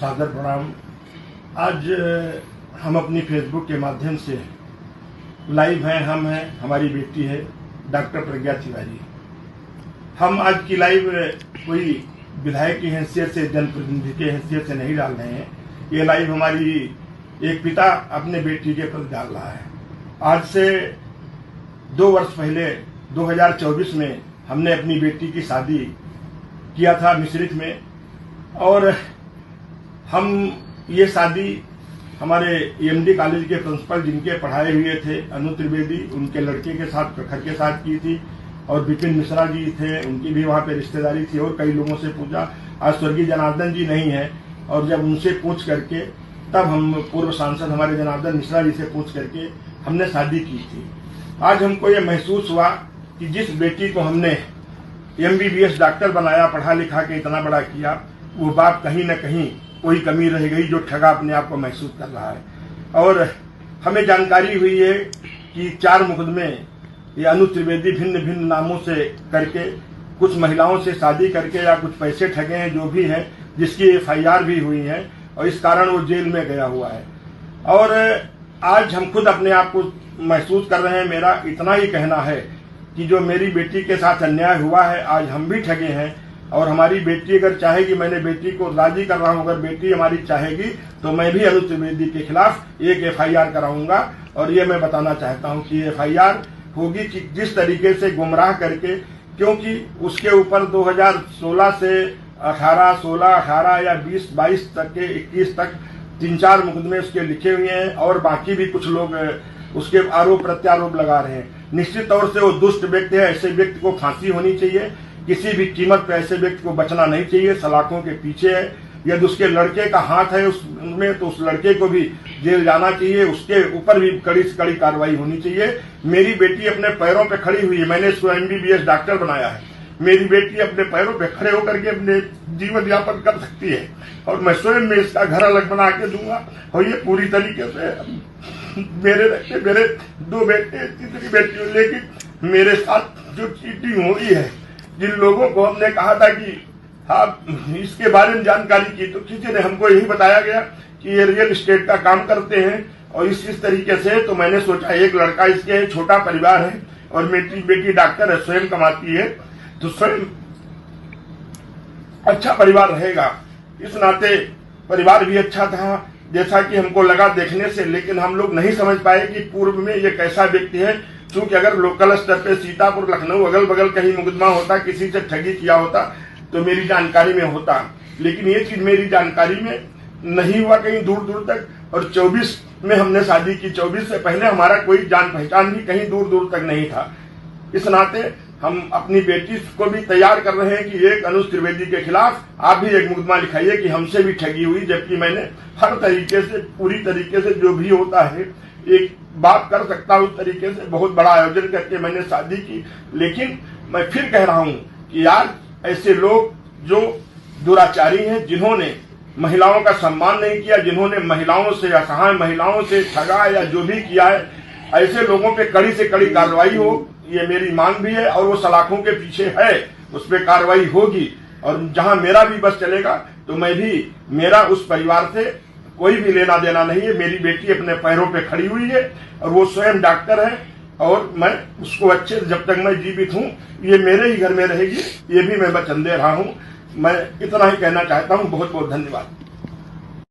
सादर प्रणाम। आज हम अपनी फेसबुक के माध्यम से लाइव हैं। हम हैं, हमारी बेटी है डॉक्टर प्रज्ञा तिवारी। हम आज की लाइव कोई विधायक की हैसियत से, जनप्रतिनिधि की हैसियत से नहीं डाल रहे हैं। ये लाइव हमारी एक पिता अपने बेटी के प्रति डाल रहा है। आज से 2 वर्ष पहले 2024 में हमने अपनी बेटी की शादी किया था मिश्रित में, और हम ये शादी हमारे एमडी कॉलेज के प्रिंसिपल जिनके पढ़ाए हुए थे अनु त्रिवेदी, उनके लड़के के साथ, प्रखर के साथ की थी। और विपिन मिश्रा जी थे, उनकी भी वहाँ पे रिश्तेदारी थी। और कई लोगों से पूछा, आज स्वर्गीय जनार्दन जी नहीं है, और जब उनसे पूछ करके तब हम पूर्व सांसद हमारे जनार्दन मिश्रा जी से पूछ करके हमने शादी की थी। आज हमको ये महसूस हुआ कि जिस बेटी को हमने MBBS डॉक्टर बनाया, पढ़ा लिखा के इतना बड़ा किया, वो बाप कहीं न कहीं कोई कमी रह गई, जो ठगा अपने आप को महसूस कर रहा है। और हमें जानकारी हुई है कि 4 मुकदमे ये अनु त्रिवेदी भिन्न भिन्न नामों से करके कुछ महिलाओं से शादी करके या कुछ पैसे ठगे हैं, जो भी हैं, जिसकी FIR भी हुई है, और इस कारण वो जेल में गया हुआ है। और आज हम खुद अपने आप को महसूस कर रहे हैं। मेरा इतना ही कहना है कि जो मेरी बेटी के साथ अन्याय हुआ है, आज हम भी ठगे हैं। और हमारी बेटी अगर चाहेगी, मैंने बेटी को राजी कर रहा हूं, अगर बेटी हमारी चाहेगी तो मैं भी अनु त्रिवेदी के खिलाफ एक FIR कराऊंगा। और ये मैं बताना चाहता हूं कि FIR होगी कि जिस तरीके से गुमराह करके, क्योंकि उसके ऊपर 2016 से 18, 16, 18 या 20, 22 तक के 21 तक 3-4 मुकदमे उसके लिखे हुए हैं, और बाकी भी कुछ लोग उसके आरोप प्रत्यारोप लगा रहे हैं। निश्चित तौर से वो दुष्ट व्यक्ति है। ऐसे व्यक्ति को फांसी होनी चाहिए। किसी भी कीमत पर ऐसे व्यक्ति को बचना नहीं चाहिए। सलाखों के पीछे है। यदि उसके लड़के का हाथ है उसमें, तो उस लड़के को भी जेल जाना चाहिए। उसके ऊपर भी कड़ी से कड़ी कार्रवाई होनी चाहिए। मेरी बेटी अपने पैरों पे खड़ी हुई है। मैंने इसको MBBS डॉक्टर बनाया है। मेरी बेटी अपने पैरों पे खड़े होकर के अपने जीवन यापन कर सकती है, और मैं स्वयं में इसका घर अलग बना के दूंगा। और ये पूरी तरीके से मेरे 2 बेटे, तीसरी बेटी, लेकिन मेरे साथ जो चीटिंग हुई है, जिन लोगों को हमने कहा था कि हाँ इसके बारे में जानकारी की, तो किसी ने हमको यही बताया गया कि ये रियल एस्टेट का काम करते हैं और इस तरीके से। तो मैंने सोचा एक लड़का इसके, छोटा परिवार है, और मेरी बेटी डॉक्टर है, स्वयं कमाती है, तो स्वयं अच्छा परिवार रहेगा। इस नाते परिवार भी अच्छा था जैसा कि हमको लगा देखने से, लेकिन हम लोग नहीं समझ पाए कि पूर्व में ये कैसा व्यक्ति है। क्योंकि अगर लोकल स्तर पे सीतापुर, लखनऊ, अगल बगल कहीं मुकदमा होता, किसी से ठगी किया होता, तो मेरी जानकारी में होता। लेकिन ये चीज मेरी जानकारी में नहीं हुआ कहीं दूर दूर तक। और 24 में हमने शादी की। 24 से पहले हमारा कोई जान पहचान भी कहीं दूर दूर तक नहीं था। इस नाते हम अपनी बेटी को भी तैयार कर रहे हैं कि एक अनु त्रिवेदी के खिलाफ आप भी एक मुकदमा लिखाइए कि हमसे भी ठगी हुई। जबकि मैंने हर तरीके से, पूरी तरीके से जो भी होता है, एक बात कर सकता हूं, उस तरीके से बहुत बड़ा आयोजन करके मैंने शादी की। लेकिन मैं फिर कह रहा हूं कि यार ऐसे लोग जो दुराचारी हैं, जिन्होंने महिलाओं का सम्मान नहीं किया, जिन्होंने महिलाओं से, असहाय महिलाओं से ठगा या जो भी किया है, ऐसे लोगों पे कड़ी से कड़ी कार्रवाई हो, ये मेरी मांग भी है। और वो सलाखों के पीछे है, उस पर कार्रवाई होगी। और जहां मेरा भी बस चलेगा, तो मैं भी, मेरा उस परिवार से कोई भी लेना देना नहीं है। मेरी बेटी अपने पैरों पे खड़ी हुई है, और वो स्वयं डॉक्टर है, और मैं उसको अच्छे से, जब तक मैं जीवित हूँ, ये मेरे ही घर में रहेगी, ये भी मैं वचन दे रहा हूँ। मैं इतना ही कहना चाहता हूँ। बहुत बहुत धन्यवाद।